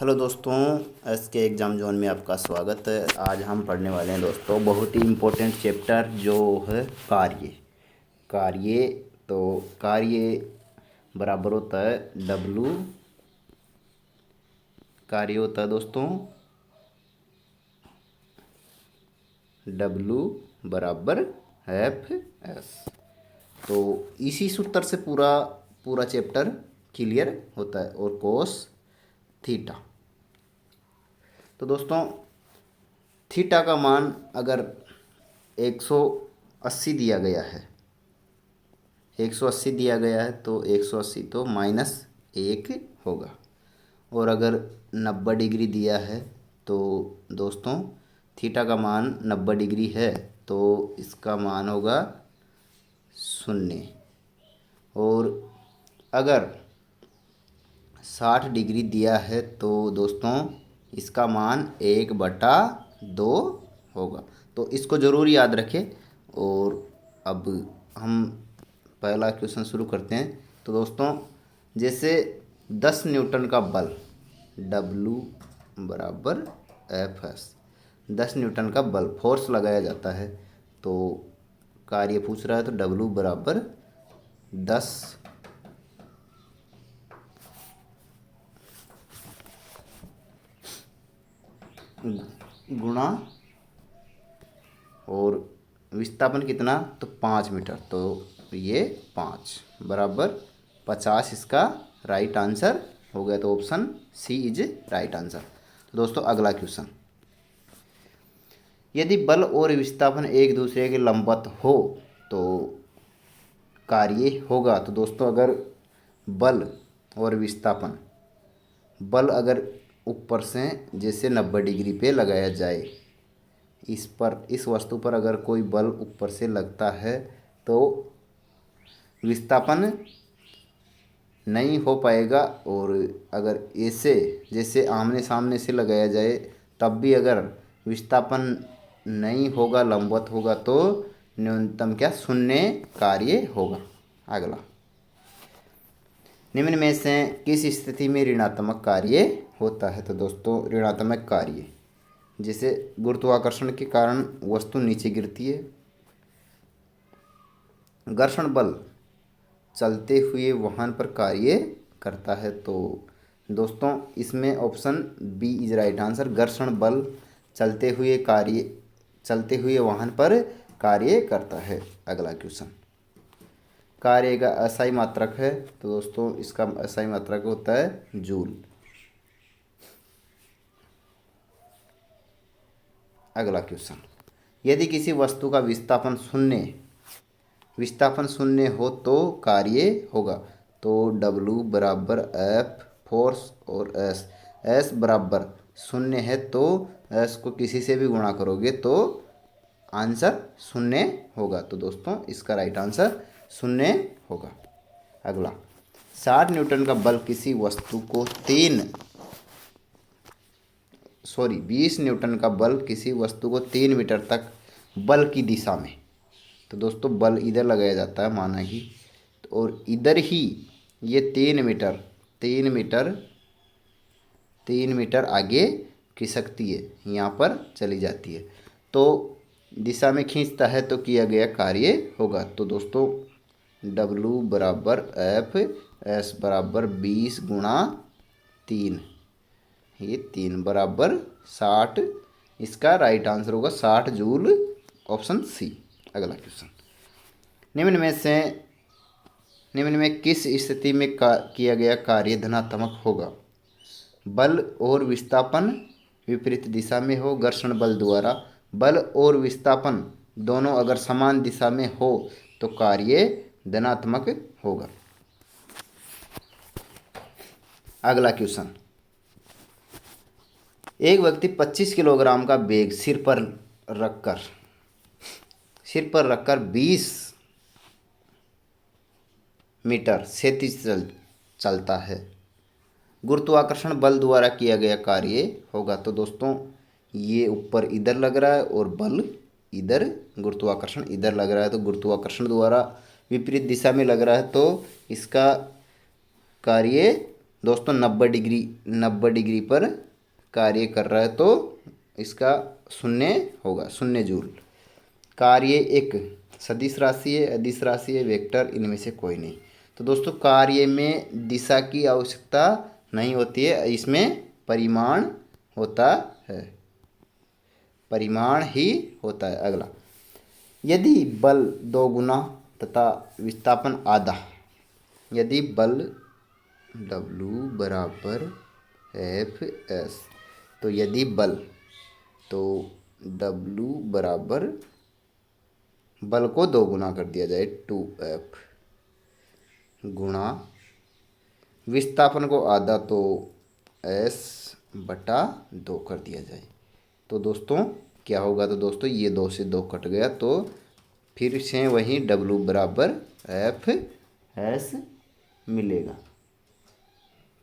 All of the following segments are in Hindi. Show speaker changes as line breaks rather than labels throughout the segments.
हेलो दोस्तों, एस के एग्ज़ाम जोन में आपका स्वागत है। आज हम पढ़ने वाले हैं दोस्तों बहुत ही इम्पोर्टेंट चैप्टर जो है कार्य। कार्य तो कार्य बराबर होता है डब्लू। कार्य होता है दोस्तों डब्लू बराबर एफ एस। तो इसी सूत्र से पूरा पूरा चैप्टर क्लियर होता है। और कोस थीटा। तो दोस्तों थीटा का मान अगर 180 दिया गया है, 180 दिया गया है तो 180 तो -1 होगा। और अगर 90 डिग्री दिया है तो दोस्तों थीटा का मान 90 डिग्री है तो इसका मान होगा 0। और अगर 60 डिग्री दिया है तो दोस्तों इसका मान 1/2 होगा। तो इसको ज़रूर याद रखें। और अब हम पहला क्वेश्चन शुरू करते हैं। तो दोस्तों जैसे 10 न्यूटन का बल W बराबर एफ एस, 10 न्यूटन का बल फोर्स लगाया जाता है। तो कार्य पूछ रहा है तो W बराबर 10 गुणा और विस्थापन कितना तो 5 मीटर। तो ये 5 बराबर 50 इसका राइट आंसर हो गया। तो option C is right answer. तो दोस्तों अगला क्वेश्चन, यदि बल और विस्थापन एक दूसरे के लंबवत हो तो कार्य होगा। तो दोस्तों अगर बल और विस्थापन, बल अगर ऊपर से जैसे 90 डिग्री पे लगाया जाए, इस वस्तु पर अगर कोई बल ऊपर से लगता है तो विस्थापन नहीं हो पाएगा। और अगर ऐसे जैसे आमने सामने से लगाया जाए तब भी अगर विस्थापन नहीं होगा, लंबवत होगा, तो न्यूनतम क्या 0 कार्य होगा। अगला, निम्न में से किस स्थिति में ऋणात्मक कार्य होता है। तो दोस्तों ऋणात्मक कार्य जैसे गुरुत्वाकर्षण के कारण वस्तु नीचे गिरती है, घर्षण बल चलते हुए वाहन पर कार्य करता है। तो दोस्तों इसमें option B is right answer. घर्षण बल चलते हुए वाहन पर कार्य करता है। अगला क्वेश्चन, कार्य का असाई मात्रक है। तो दोस्तों इसका असाई मात्रक होता है जूल। अगला क्वेश्चन, यदि किसी वस्तु का विस्थापन शून्य हो तो कार्य होगा। तो W बराबर F फोर्स और S बराबर 0 है तो S को किसी से भी गुणा करोगे तो आंसर 0 होगा। तो दोस्तों इसका राइट आंसर 0 होगा। अगला, 60 न्यूटन का बल किसी वस्तु को 20 न्यूटन का बल किसी वस्तु को 3 मीटर तक बल की दिशा में। तो दोस्तों बल इधर लगाया जाता है माना कि, और इधर ही ये 3 मीटर आगे खिसकती है, यहाँ पर चली जाती है। तो दिशा में खींचता है तो किया गया कार्य होगा। तो दोस्तों W बराबर F S बराबर 20 गुणा 3, ये 3 बराबर 60। इसका राइट आंसर होगा 60 जूल, ऑप्शन सी। अगला क्वेश्चन, निम्न में किस स्थिति में किया गया कार्य धनात्मक होगा। बल और विस्थापन विपरीत दिशा में हो, घर्षण बल द्वारा बल और विस्थापन दोनों अगर समान दिशा में हो तो कार्य धनात्मक होगा। अगला क्वेश्चन, एक व्यक्ति 25 किलोग्राम का बैग सिर पर रखकर 20 मीटर क्षैतिज चलता है, गुरुत्वाकर्षण बल द्वारा किया गया कार्य होगा। तो दोस्तों ये ऊपर इधर लग रहा है और बल इधर, गुरुत्वाकर्षण इधर लग रहा है, तो गुरुत्वाकर्षण द्वारा विपरीत दिशा में लग रहा है तो इसका कार्य दोस्तों 90 डिग्री पर कार्य कर रहा है तो इसका शून्य होगा, शून्य जूल। कार्य एक सदिश राशि है, अदिश राशि है, वेक्टर, इनमें से कोई नहीं। तो दोस्तों कार्य में दिशा की आवश्यकता नहीं होती है, इसमें परिमाण होता है, परिमाण ही होता है। अगला, यदि बल 2 गुना तथा विस्थापन आधा, यदि बल W बराबर एफ एस, तो यदि बल, तो W बराबर बल को 2 गुना कर दिया जाए 2F गुणा विस्थापन को आधा तो S बटा 2 कर दिया जाए, तो दोस्तों क्या होगा? तो दोस्तों ये 2 से 2 कट गया, तो फिर से वही W बराबर एफ एस मिलेगा।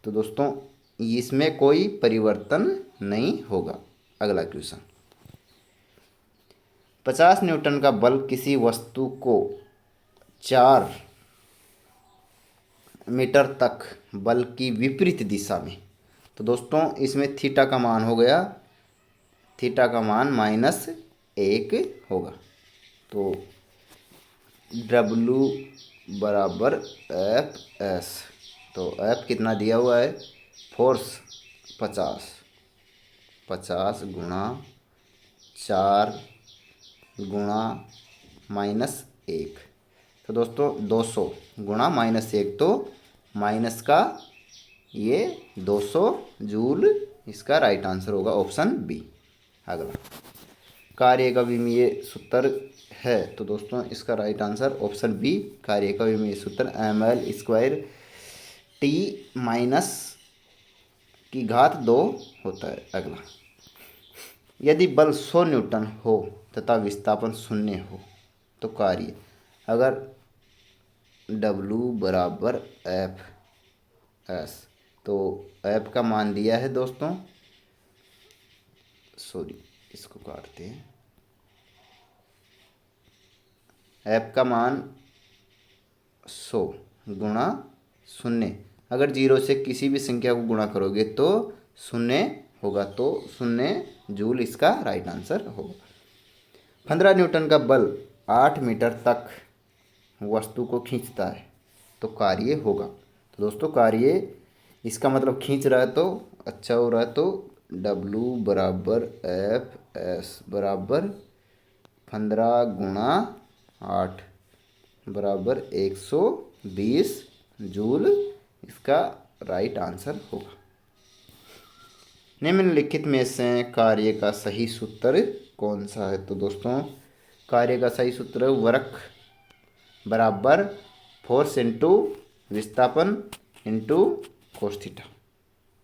तो दोस्तों इसमें कोई परिवर्तन नहीं होगा। अगला क्वेश्चन, 50 न्यूटन का बल किसी वस्तु को 4 मीटर तक बल की विपरीत दिशा में, तो दोस्तों इसमें थीटा का मान हो गया, थीटा का मान -1 होगा। तो W बराबर एफ एस, तो एफ कितना दिया हुआ है? फोर्स 50 गुणा 4 गुणा -1, तो दोस्तों 200 गुणा -1, तो माइनस का ये 200 जूल, इसका राइट आंसर होगा ऑप्शन बी। अगला, कार्य का विमीय सूत्र है, तो दोस्तों इसका राइट आंसर ऑप्शन बी, कार्य का विमीय सूत्र ml² T माइनस की घात 2 होता है। अगला, यदि बल 100 न्यूटन हो तथा विस्थापन 0 हो तो कार्य, अगर W बराबर एफ एस, तो एफ का मान दिया है दोस्तों, सॉरी इसको काटते हैं, एफ का मान 100 गुणा 0, अगर 0 से किसी भी संख्या को गुणा करोगे तो 0 होगा, तो 0 जूल इसका राइट आंसर होगा। 15 न्यूटन का बल 8 मीटर तक वस्तु को खींचता है तो कार्य होगा, तो दोस्तों कार्य, इसका मतलब खींच रहा है तो अच्छा हो रहा है, तो W बराबर एफ एस बराबर 15 गुणा 8 बराबर 120 जूल, इसका राइट आंसर होगा। निम्नलिखित में से कार्य का सही सूत्र कौन सा है? तो दोस्तों कार्य का सही सूत्र है वर्क बराबर फोर्स इंटू विस्थापन इंटू कोस थीटा।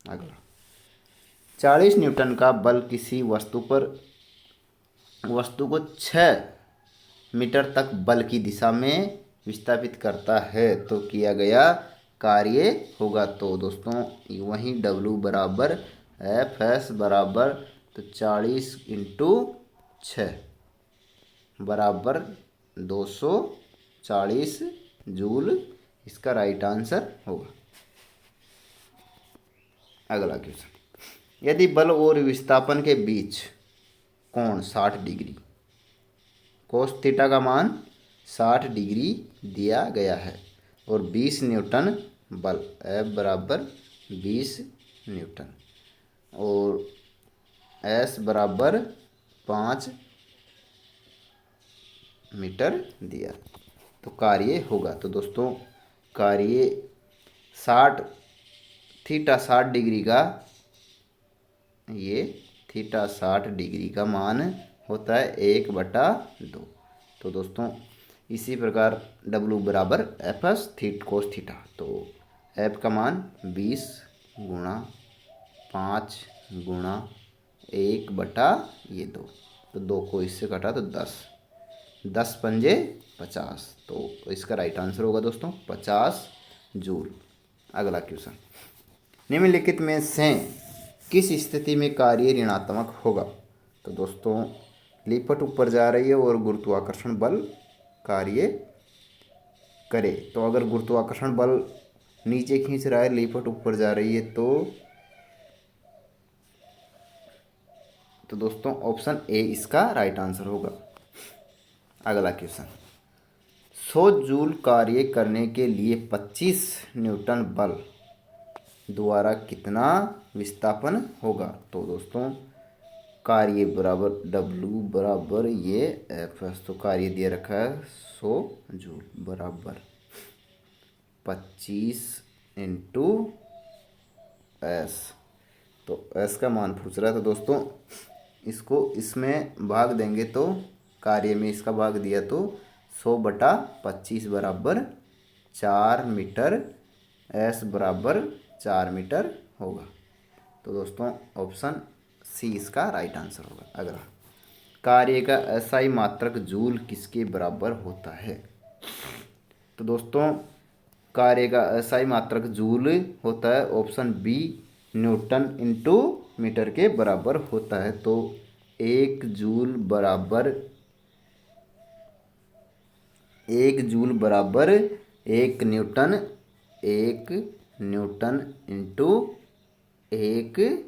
अगला, 40 न्यूटन का बल किसी वस्तु को 6 मीटर तक बल की दिशा में विस्थापित करता है तो किया गया कार्य होगा, तो दोस्तों वहीं W बराबर एफ एस बराबर, तो 40 इंटू 6 बराबर 240 जूल, इसका राइट आंसर होगा। अगला क्वेश्चन, यदि बल और विस्थापन के बीच कोण 60 डिग्री, कोस थीटा का मान 60 डिग्री दिया गया है और 20 न्यूटन बल, F बराबर 20 न्यूटन और S बराबर 5 मीटर दिया, तो कार्य होगा। तो दोस्तों कार्य 60 थीटा 60 डिग्री का, ये थीटा 60 डिग्री का मान होता है 1/2। तो दोस्तों इसी प्रकार W बराबर एफ एस कोस थीटा, तो एफ का मान 20 गुणा 5 गुणा 1/2, तो 2 को इससे कटा तो 10 पंजे 50, तो इसका राइट आंसर होगा दोस्तों 50 जूल। अगला क्वेश्चन, निम्नलिखित में से किस स्थिति में कार्य ऋणात्मक होगा? तो दोस्तों लिपट ऊपर जा रही है और गुरुत्वाकर्षण बल कार्य करे, तो अगर गुरुत्वाकर्षण बल नीचे खींच रहा है, लिपट ऊपर जा रही है, तो दोस्तों ऑप्शन ए इसका राइट आंसर होगा। अगला क्वेश्चन, 100 जूल कार्य करने के लिए 25 न्यूटन बल द्वारा कितना विस्थापन होगा। तो दोस्तों कार्य बराबर W बराबर ये F, तो कार्य दिया रखा है 100 जूल बराबर 25 इंटू S, तो S का मान पूछ रहा है। तो दोस्तों इसको इसमें भाग देंगे तो कार्य में इसका भाग दिया तो 100/25 बराबर 4 मीटर, S बराबर 4 मीटर होगा। तो दोस्तों ऑप्शन सी इसका राइट आंसर होगा। अगला, कार्य का एसआई मात्रक जूल किसके बराबर होता है। तो दोस्तों कार्य का एसआई मात्रक जूल होता है, option B newton into metre के बराबर होता है। तो 1 जूल बराबर 1 न्यूटन, 1 न्यूटन इंटू 1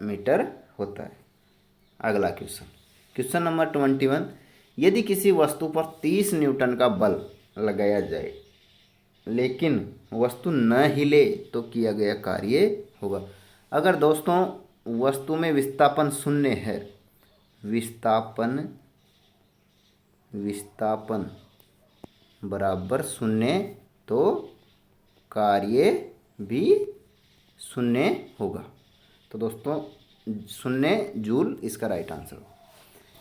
मीटर होता है। अगला क्वेश्चन, क्वेश्चन नंबर 21, यदि किसी वस्तु पर 30 न्यूटन का बल लगाया जाए लेकिन वस्तु न हिले तो किया गया कार्य होगा। अगर दोस्तों वस्तु में विस्थापन शून्य है, विस्थापन बराबर शून्य, तो कार्य भी शून्य होगा। तो दोस्तों 0 जूल इसका राइट आंसर होगा।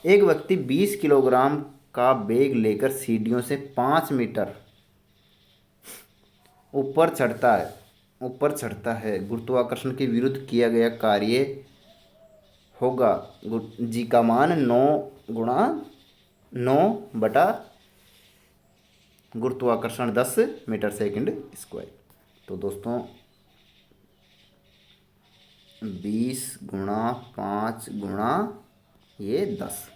एक व्यक्ति 20 किलोग्राम का बैग लेकर सीढ़ियों से 5 मीटर ऊपर चढ़ता है, गुरुत्वाकर्षण के विरुद्ध किया गया कार्य होगा। जी का मान 9 गुरुत्वाकर्षण 10 मीटर सेकंड स्क्वायर। तो दोस्तों 20 गुणा 5 गुणा ये 10,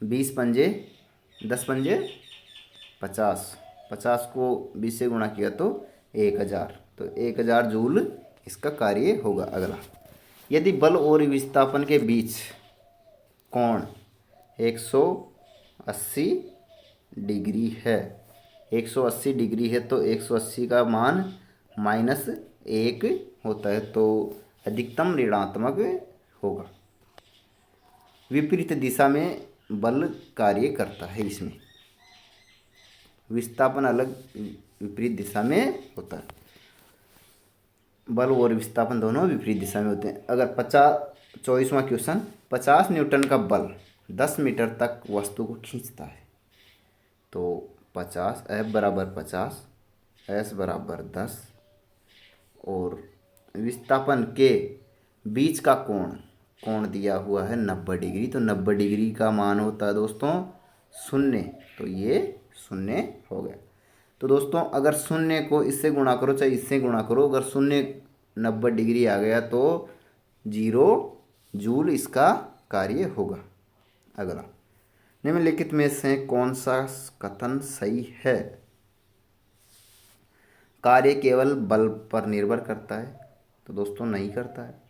20 पंजे 10 पंजे 50, 50 को 20 से गुणा किया तो 1000, तो 1000 जूल इसका कार्य होगा। अगला, यदि बल और विस्थापन के बीच कोण 180 डिग्री है, 180 डिग्री है, तो 180 का मान -1 होता है, तो अधिकतम ऋणात्मक होगा। विपरीत दिशा में बल कार्य करता है, इसमें विस्थापन अलग विपरीत दिशा में होता है, बल और विस्थापन दोनों विपरीत दिशा में होते हैं। अगर 24वां क्वेश्चन, 50 न्यूटन का बल 10 मीटर तक वस्तु को खींचता है, तो 50 F बराबर 50, S बराबर 10 और विस्थापन के बीच का कोण दिया हुआ है 90 डिग्री, तो 90 डिग्री का मान होता है दोस्तों 0, तो ये 0 हो गया। तो दोस्तों अगर 0 को इससे गुणा करो चाहे इससे गुणा करो, अगर 0 90 डिग्री आ गया तो 0 जूल इसका कार्य होगा। अगला, निम्नलिखित में से कौन सा कथन सही है। कार्य केवल बल पर निर्भर करता है, तो दोस्तों नहीं करता है।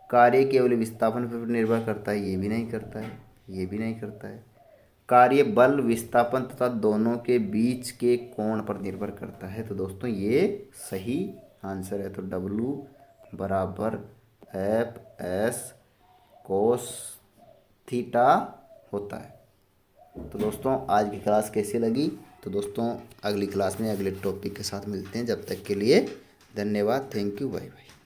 कार्य केवल विस्थापन पर निर्भर करता है, ये भी नहीं करता है, ये भी नहीं करता है। कार्य बल विस्थापन तथा दोनों के बीच के कोण पर निर्भर करता है, तो दोस्तों ये सही आंसर है। तो W बराबर FS कोस थीटा होता है। तो दोस्तों आज की क्लास कैसी लगी, तो दोस्तों अगली क्लास में अगले टॉपिक के साथ मिलते हैं। जब तक के लिए धन्यवाद, थैंक यू, बाय बाय।